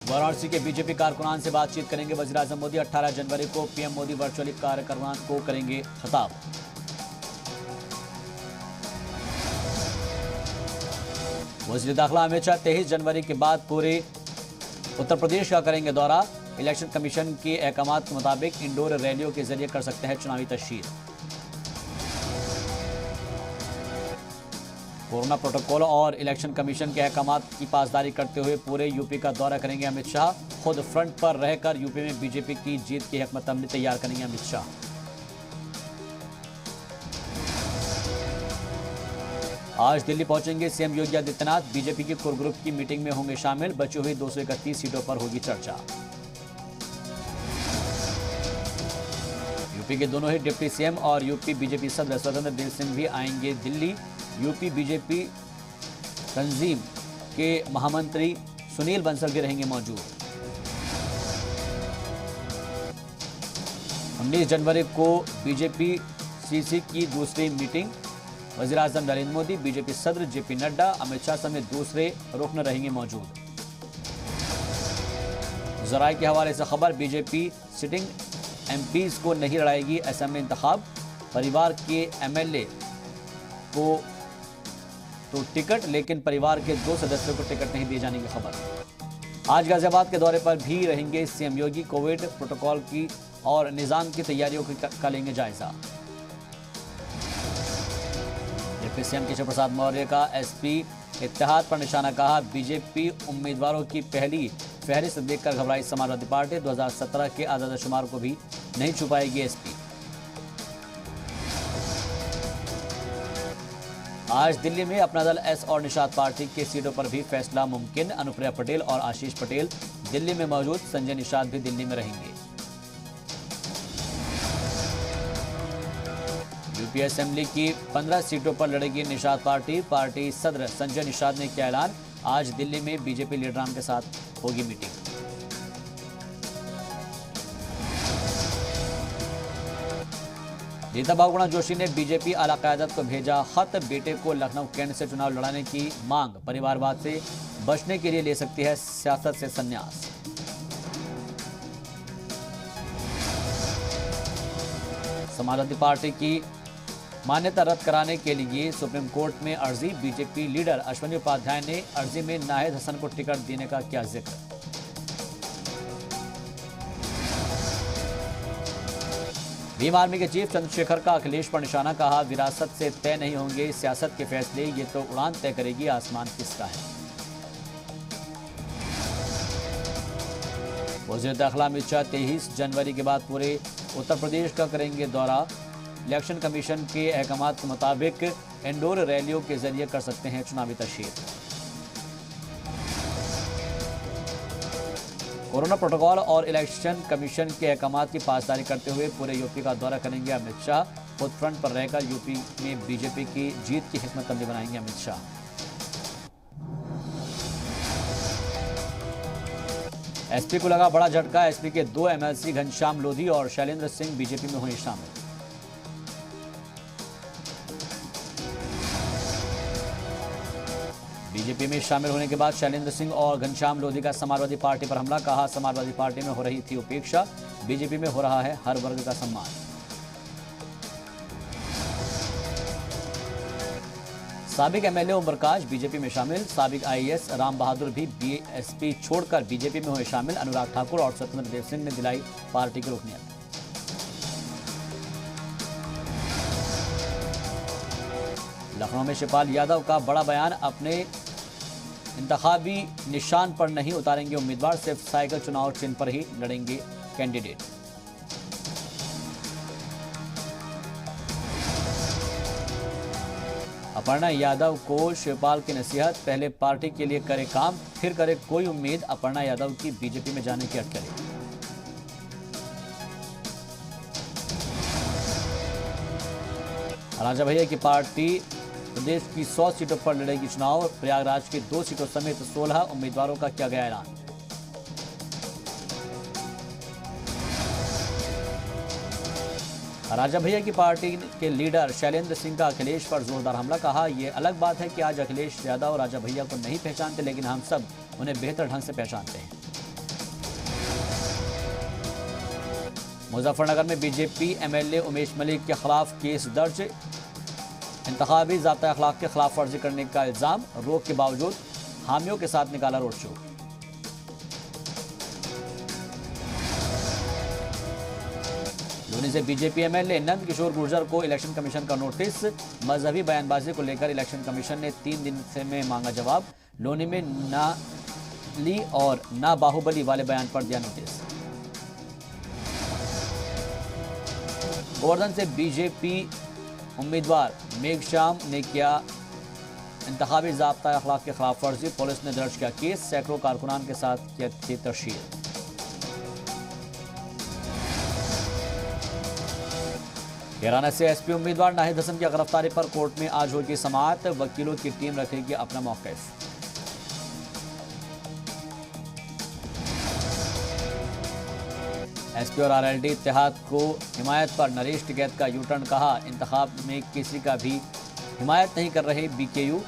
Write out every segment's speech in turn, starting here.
वाराणसी के बीजेपी कारकुनान से बातचीत करेंगे वज़ीर-ए-आज़म मोदी। 18 जनवरी को पीएम मोदी वर्चुअली कार्यकर्ताओं को करेंगे खिताब। वज़ीर दाखिला अमित शाह 23 जनवरी के बाद पूरे उत्तर प्रदेश का करेंगे दौरा। इलेक्शन कमीशन के अहकामात के मुताबिक इंडोर रैलियों के जरिए कर सकते हैं चुनावी तशहीर। कोरोना प्रोटोकॉल और इलेक्शन कमीशन के अहकामात की पासदारी करते हुए पूरे यूपी का दौरा करेंगे अमित शाह। खुद फ्रंट पर रहकर यूपी में बीजेपी की जीत की हिकमत अमली तैयार करेंगे अमित शाह। आज दिल्ली पहुंचेंगे सीएम योगी आदित्यनाथ। बीजेपी की कोर ग्रुप की मीटिंग में होंगे शामिल। बची हुई 231 सीटों पर होगी चर्चा। यूपी के दोनों ही डिप्टी सीएम और यूपी बीजेपी सदस्य स्वतंत्र देव सिंह भी आएंगे दिल्ली। यूपी बीजेपी तंजीम के महामंत्री सुनील बंसल भी रहेंगे मौजूद। 19 जनवरी को बीजेपी सीसी की दूसरी मीटिंग। वज़ीर-ए-आज़म नरेंद्र मोदी, बीजेपी सदर जेपी नड्डा, अमित शाह समेत दूसरे रुकन रहेंगे मौजूद। जराये के हवाले से खबर, बीजेपी सिटिंग एमपीज को नहीं लड़ाएगी असम इंतखाब। परिवार के एमएलए को तो टिकट, लेकिन परिवार के 2 सदस्यों को टिकट नहीं दिए जाने की खबर। आज गाजियाबाद के दौरे पर भी रहेंगे सीएम योगी। कोविड प्रोटोकॉल की और निजाम की तैयारियों का लेंगे जायजा। डिप्टी सीएम केशव प्रसाद मौर्य का एसपी इत्तेहाद पर निशाना, कहा बीजेपी उम्मीदवारों की पहली फहरिस्त देखकर घबराई समाजवादी पार्टी। 2017 के आदादशुमार को भी नहीं छुपाएगी एसपी। आज दिल्ली में अपना दल एस और निषाद पार्टी के सीटों पर भी फैसला मुमकिन। अनुप्रिया पटेल और आशीष पटेल दिल्ली में मौजूद। संजय निषाद भी दिल्ली में रहेंगे। यूपी असेंबली की 15 सीटों पर लड़ेगी निषाद पार्टी। पार्टी सदर संजय निषाद ने किया ऐलान। आज दिल्ली में बीजेपी लीडरान के साथ होगी मीटिंग। रीता बहुगुणा जोशी ने बीजेपी आला क़यादत को भेजा खत। बेटे को लखनऊ कैंट से चुनाव लड़ाने की मांग। परिवारवाद से बचने के लिए ले सकती है सियासत से संन्यास। समाजवादी पार्टी की मान्यता रद्द कराने के लिए सुप्रीम कोर्ट में अर्जी। बीजेपी लीडर अश्विनी उपाध्याय ने अर्जी में नाहिद हसन को टिकट देने का किया जिक्र। भीम आर्मी के चीफ चंद्रशेखर का अखिलेश पर निशाना, कहा विरासत से तय नहीं होंगे सियासत के फैसले, ये तो उड़ान तय करेगी आसमान किसका है। वज़ीर दाखिला अमित शाह 23 जनवरी के बाद पूरे उत्तर प्रदेश का करेंगे दौरा। इलेक्शन कमीशन के अहकामात के मुताबिक इंडोर रैलियों के जरिए कर सकते हैं चुनावी तशहीर। कोरोना प्रोटोकॉल और इलेक्शन कमीशन के अहकामात की पासदारी करते हुए पूरे यूपी का दौरा करेंगे अमित शाह। खुद फ्रंट पर रहकर यूपी में बीजेपी की जीत की हिकमत अमली बनाएंगे अमित शाह। एसपी को लगा बड़ा झटका। एसपी के 2 एमएलसी घनश्याम लोधी और शैलेंद्र सिंह बीजेपी में हुए शामिल। बीजेपी में शामिल होने के बाद शैलेंद्र सिंह और घनश्याम लोधी का समाजवादी पार्टी पर हमला, कहा समाजवादी पार्टी में हो रही थी उपेक्षा, बीजेपी में हो रहा है हर वर्ग का सम्मान। साबिक एमएलए ओम प्रकाश बीजेपी में शामिल। साबिक आईएएस राम बहादुर भी बीएसपी छोड़कर बीजेपी में हुए शामिल। अनुराग ठाकुर और स्वतंत्र देव सिंह ने दिलाई पार्टी की रुकनीत। लखनऊ में शिवपाल यादव का बड़ा बयान, अपने इंतखाबी निशान पर नहीं उतारेंगे उम्मीदवार, सिर्फ साइकिल चुनाव चिन्ह पर ही लड़ेंगे कैंडिडेट। अपर्णा यादव को शिवपाल की नसीहत, पहले पार्टी के लिए करे काम फिर करे कोई उम्मीद। अपर्णा यादव की बीजेपी में जाने की अटकलें। राजा भैया की पार्टी प्रदेश की 100 सीटों पर लड़ेगी चुनाव। प्रयागराज की 2 सीटों समेत 16 उम्मीदवारों का किया गया ऐलान। राजा भैया की पार्टी के लीडर शैलेंद्र सिंह का अखिलेश पर जोरदार हमला, कहा यह अलग बात है कि आज अखिलेश यादव राजा भैया को नहीं पहचानते, लेकिन हम सब उन्हें बेहतर ढंग से पहचानते हैं। मुजफ्फरनगर में बीजेपी एमएलए उमेश मलिक के खिलाफ केस दर्ज। इंतखाबी ज़ाब्ता अखलाक के खिलाफ वर्जी करने का इल्जाम, रोक के बावजूद हामियों के साथ निकाला रोड शो। लोनी से बीजेपी एमएलए नंद किशोर गुर्जर को इलेक्शन कमीशन का नोटिस। मजहबी बयानबाजी को लेकर इलेक्शन कमीशन ने 3 दिन से में मांगा जवाब। लोनी में ना ली और ना बाहुबली वाले बयान पर दिया नोटिस। गोवर्धन से बीजेपी उम्मीदवार मेघश्याम ने किया इंतखाबी ज़ाब्ता अखलाक के खिलाफ वर्जी। पुलिस ने दर्ज किया केस। सैकड़ों कारकुनान के साथ किया थी तशहीर। कैराना से एसपी उम्मीदवार नाहिद हसन की गिरफ्तारी पर कोर्ट में आज होगी समाअत। वकीलों की टीम रखेगी अपना मौक़िफ़। एसपी और आरएलडी इत्तेहाद को हिमायत पर नरेश टिकैत का यूटर्न। कहा, इंतखाब में किसी का भी हिमायत नहीं कर रहे बीकेयू।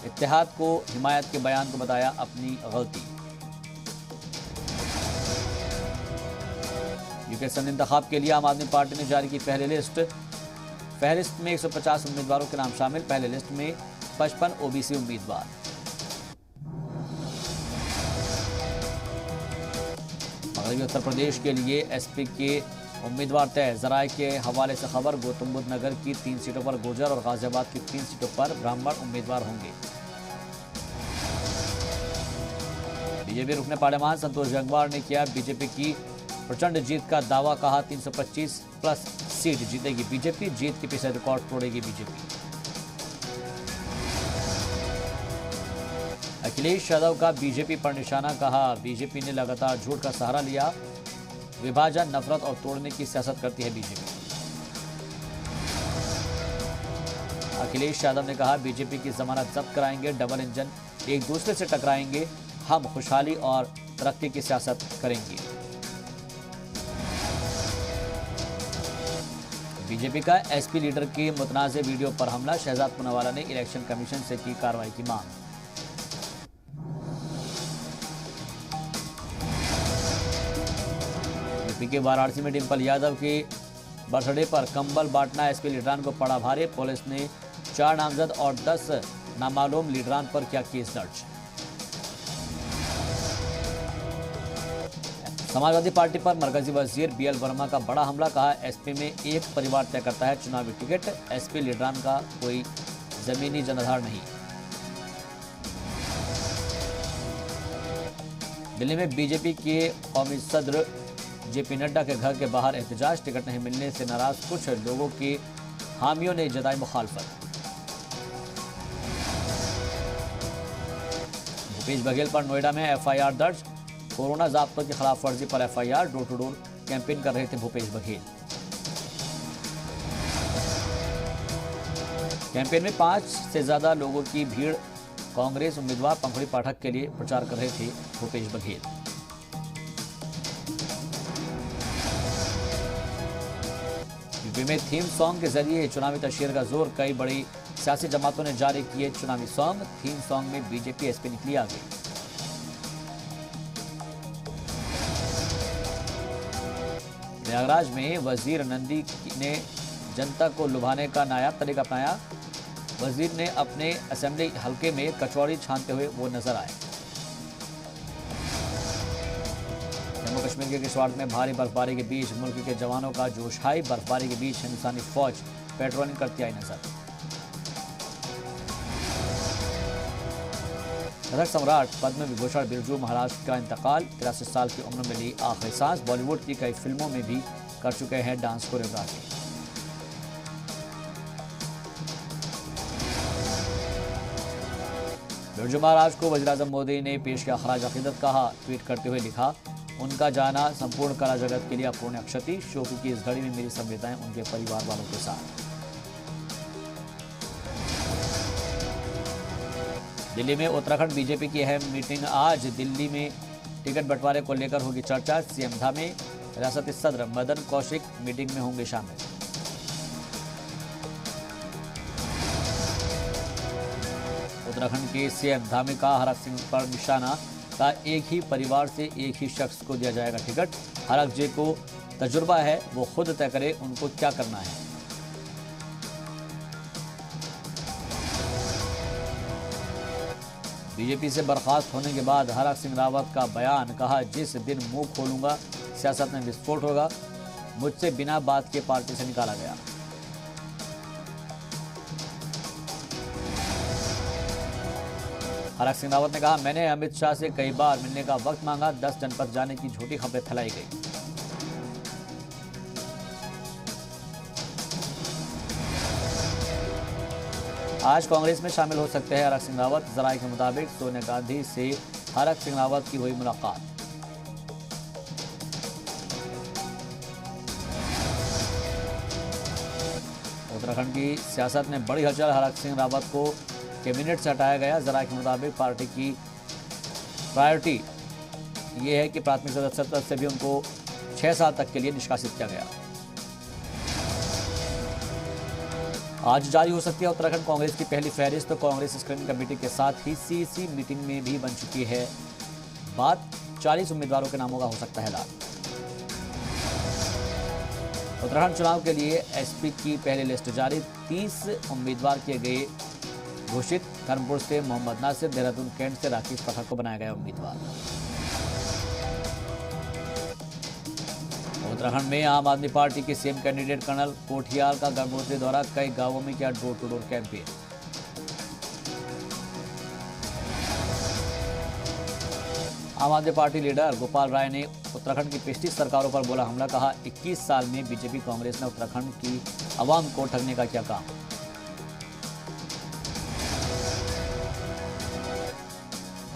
इत्तेहाद को हिमायत के बयान को बताया अपनी गलती। यूके संघ इंतखाब के लिए आम आदमी पार्टी ने जारी की पहली लिस्ट। फहरिस्त में 150 उम्मीदवारों के नाम शामिल। पहले लिस्ट में 55 ओबीसी उम्मीदवार। मगरबी उत्तर प्रदेश के लिए एसपी के उम्मीदवार तय। जराये के हवाले से खबर, गौतम बुद्ध नगर की 3 सीटों पर गुर्जर और गाजियाबाद की 3 सीटों पर ब्राह्मण उम्मीदवार होंगे। बीजेपी रुकने पार्लियामान संतोष गंगवार ने किया बीजेपी की प्रचंड जीत का दावा। कहा, 325 प्लस सीट जीतेगी बीजेपी। जीत के पीछे रिकॉर्ड तोड़ेगी बीजेपी। अखिलेश यादव का बीजेपी पर निशाना। कहा, बीजेपी ने लगातार झूठ का सहारा लिया। विभाजन, नफरत और तोड़ने की सियासत करती है बीजेपी। अखिलेश यादव ने कहा, बीजेपी की जमानत जब्त कराएंगे। डबल इंजन एक दूसरे से टकराएंगे। हम खुशहाली और तरक्की की सियासत करेंगे। बीजेपी का एसपी लीडर के मुतनाज़े वीडियो पर हमला। शहजाद पूनावाला ने इलेक्शन कमीशन से की कार्रवाई की मांग। यूपी के वाराणसी में डिंपल यादव के बर्थडे पर कंबल बांटना एसपी लीडरान को पड़ा भारी। पुलिस ने 4 नामजद और 10 नामालूम लीडरान पर किया केस दर्ज। समाजवादी पार्टी पर मरकजी वजीर बीएल वर्मा का बड़ा हमला। कहा, एसपी में एक परिवार तय करता है चुनावी टिकट। एसपी लीडरान का कोई जमीनी जनाधार नहीं। दिल्ली में बीजेपी के कौमी सदर जेपी नड्डा के घर के बाहर एहतजाज। टिकट नहीं मिलने से नाराज कुछ लोगों के हामियों ने जताई मुखालफत। भूपेश बघेल पर नोएडा में एफआईआर दर्ज। कोरोना ज़ाब्तों की खिलाफ वर्जी पर FIR. Door to door campaign कर रहे थे भूपेश बघेल। कैंपेन में 5 से ज्यादा लोगों की भीड़। कांग्रेस उम्मीदवार पंखुड़ी पाठक के लिए प्रचार कर रहे थे भूपेश बघेल। यूपी में थीम सॉन्ग के जरिए चुनावी तशहीर का जोर। कई बड़ी सियासी जमातों ने जारी किए चुनावी सॉन्ग। थीम सॉन्ग में बीजेपी एसपी निकली आगे। प्रयागराज में वजीर नंदी ने जनता को लुभाने का नायाब तरीका अपनाया। वजीर ने अपने असेंबली हलके में कचौड़ी छानते हुए वो नजर आए। जम्मू कश्मीर के किश्तवाड़ में भारी बर्फबारी के बीच मुल्क के जवानों का जोश हाई। बर्फबारी के बीच हिंदुस्तानी फौज पेट्रोलिंग करती आई नजर। कथक सम्राट पद्म विभूषण बिरजू महाराज का इंतकाल। 83 साल की उम्र में ली आखिरी सांस। बॉलीवुड की कई फिल्मों में भी कर चुके हैं डांस कोरियोग्राफी। बिरजू महाराज को वज़ीर-ए-आज़म मोदी ने पेश किया खराज अकीदत। कहा, ट्वीट करते हुए लिखा, उनका जाना संपूर्ण कला जगत के लिए अपूर्णीय क्षति। शोक की इस घड़ी में मेरी संवेदनाएं उनके परिवार वालों के साथ। दिल्ली में उत्तराखंड बीजेपी की अहम मीटिंग आज। दिल्ली में टिकट बंटवारे को लेकर होगी चर्चा। सीएम धामे रियासती सदर मदन कौशिक मीटिंग में होंगे शामिल। उत्तराखंड के सीएम धामे का हरक सिंह पर निशाना। का एक ही परिवार से एक ही शख्स को दिया जाएगा टिकट। हरक जे को तजुर्बा है, वो खुद तय करे उनको क्या करना है। बीजेपी से बर्खास्त होने के बाद हरक सिंह रावत का बयान, कहा जिस दिन मुंह खोलूंगा सियासत में विस्फोट होगा, मुझसे बिना बात के पार्टी से निकाला गया। हरक सिंह रावत ने कहा, मैंने अमित शाह से कई बार मिलने का वक्त मांगा, 10 जनपद जाने की झूठी खबरें फैलाई गई। आज कांग्रेस में शामिल हो सकते हैं हरक सिंह रावत। जराये के मुताबिक सोनिया गांधी से हरक सिंह रावत की हुई मुलाकात। उत्तराखंड की सियासत में बड़ी हलचल, हरक सिंह रावत को कैबिनेट से हटाया गया। जराये के मुताबिक पार्टी की प्रायोरिटी ये है कि प्राथमिक सदस्यता से भी उनको 6 साल तक के लिए निष्कासित किया गया। आज जारी हो सकती है उत्तराखंड कांग्रेस की पहली फहरिस्त। तो कांग्रेस स्क्रीनिंग कमेटी के साथ ही सीईसी मीटिंग में भी बन चुकी है बात। 40 उम्मीदवारों के नामों का हो सकता है ऐलान। उत्तराखंड चुनाव के लिए एसपी की पहली लिस्ट जारी, 30 उम्मीदवार किए गए घोषित। धर्मपुर से मोहम्मद नासिर, देहरादून कैंट से राकेश पठार को बनाया गया उम्मीदवार। उत्तराखंड में आम आदमी पार्टी के सीएम कैंडिडेट कर्नल कोठियाल का गंगोत्री दौरा, कई गांवों में किया डोर टू डोर कैंपेन। आम आदमी पार्टी लीडर गोपाल राय ने उत्तराखंड की पिछली सरकारों पर बोला हमला, कहा 21 साल में बीजेपी कांग्रेस ने उत्तराखंड की आवाम को ठगने का किया काम।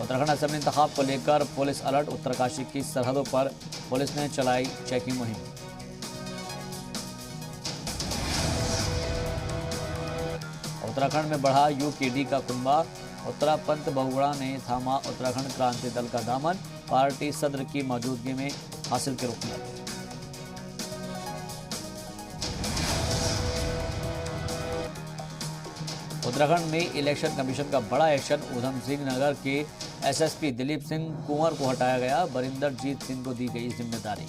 उत्तराखंड असेंबली इंतखाब को लेकर पुलिस अलर्ट, उत्तरकाशी की सरहदों पर पुलिस ने चलाई चेकिंग मुहिम। उत्तराखंड में बढ़ा यूकेडी का कुंबा, उत्तरापंत बहुगुणा ने थामा उत्तराखंड क्रांति दल का दामन, पार्टी सदर की मौजूदगी में हासिल के रुकनियत। उत्तराखंड में इलेक्शन कमीशन का बड़ा एक्शन, ऊधम सिंह नगर के एसएसपी दिलीप सिंह कुंवर को हटाया गया, बरिंदर जीत सिंह को दी गई जिम्मेदारी।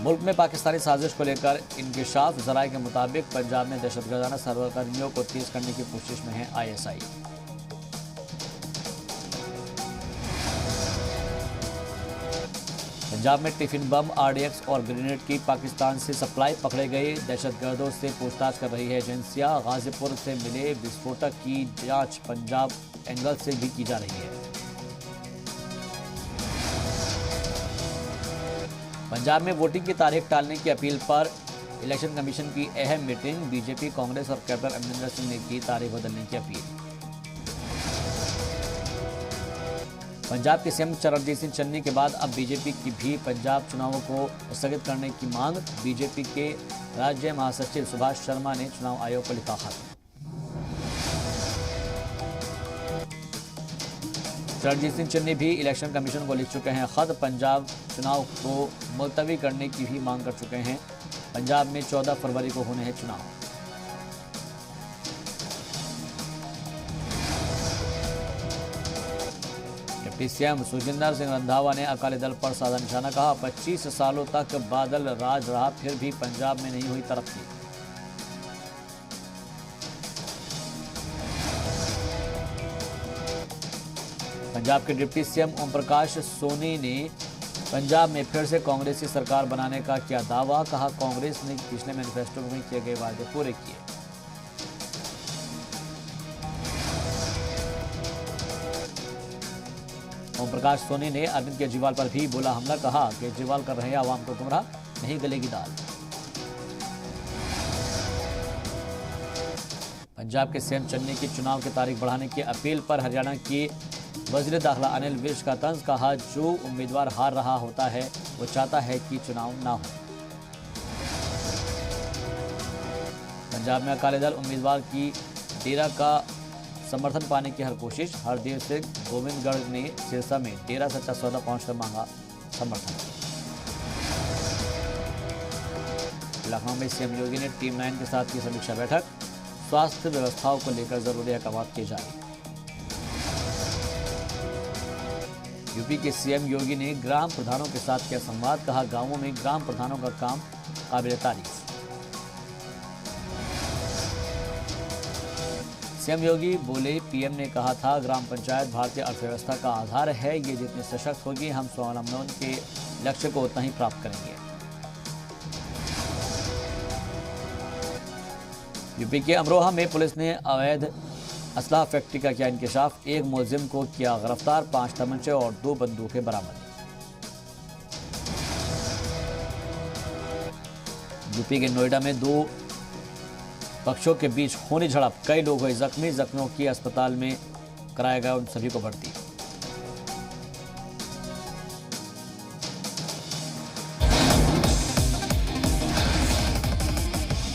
मुल्क में पाकिस्तानी साजिश को लेकर इंकशाफ, जराये के मुताबिक पंजाब में दहशतगर्दाना सरगर्मियों को तेज करने की कोशिश में है आईएसआई। पंजाब में टिफिन बम, आरडीएक्स और ग्रेनेड की पाकिस्तान से सप्लाई पकड़े गए, दहशतगर्दों से पूछताछ कर रही है एजेंसियां। गाजीपुर से मिले विस्फोटक की जांच पंजाब एंगल से भी की जा रही है। पंजाब में वोटिंग की तारीख टालने की अपील पर इलेक्शन कमीशन की अहम मीटिंग, बीजेपी, कांग्रेस और कैप्टन अमरिंदर सिंह ने की तारीख बदलने की अपील। पंजाब के सीएम चरणजीत सिंह चन्नी के बाद अब बीजेपी की भी पंजाब चुनावों को स्थगित करने की मांग, बीजेपी के राज्य महासचिव सुभाष शर्मा ने चुनाव आयोग को लिखा खत। चरणजीत सिंह चन्नी भी इलेक्शन कमीशन को लिख चुके हैं खत, पंजाब चुनाव को मुलतवी करने की भी मांग कर चुके हैं। पंजाब में 14 फरवरी को होने हैं चुनाव। डिप्टी सीएम सुखजिंदर सिंह रंधावा ने अकाली दल पर साधा निशाना, कहा 25 सालों तक बादल राज रहा, फिर भी पंजाब में नहीं हुई तरक्की। पंजाब के डिप्टी सीएम ओम प्रकाश सोनी ने पंजाब में फिर से कांग्रेस की सरकार बनाने का किया दावा, कहा कांग्रेस ने पिछले मैनिफेस्टो में किए गए वादे पूरे किए। ओम प्रकाश सोनी ने अरविंद केजरीवाल पर भी बोला हमला, कहा केजरीवाल कर रहे हैं आवाम को गुमराह, नहीं गलेगी दाल। पंजाब के सीएम चन्नी की चुनाव की तारीख बढ़ाने की अपील पर हरियाणा की वजीर दाखिला अनिल विज का तंज, कहा जो उम्मीदवार हार रहा होता है वो चाहता है कि चुनाव ना हो। पंजाब में अकाली दल उम्मीदवार की डेरा का समर्थन पाने की हर कोशिश, हरदेव सिंह गोविंदगढ़ ने सिरसा में डेरा सच्चा सौदा पहुंचकर मांगा समर्थन। लखनऊ में सीएम योगी ने टीम 9 के साथ की समीक्षा बैठक, स्वास्थ्य व्यवस्थाओं को लेकर जरूरी अहकाम किए जाए। यूपी के सीएम योगी ने ग्राम प्रधानों के साथ किया संवाद, कहा गांवों में ग्राम प्रधानों का काम काबिल तारीफ। सीएम योगी बोले, पीएम ने कहा था ग्राम पंचायत भारतीय अर्थव्यवस्था का आधार है, ये जितनी सशक्त होगी हम स्वावलंबन के लक्ष्य को उतना ही प्राप्त करेंगे। यूपी के अमरोहा में पुलिस ने अवैध असलाह फैक्ट्री का किया इंकशाफ, एक मुलजिम को किया गिरफ्तार, 5 तमंचे और 2 बंदूकें बरामद। यूपी के नोएडा में 2 पक्षों के बीच खूनी झड़प, कई लोग हुए जख्मी, जख्मियों की अस्पताल में कराया गया उन सभी को भर्ती।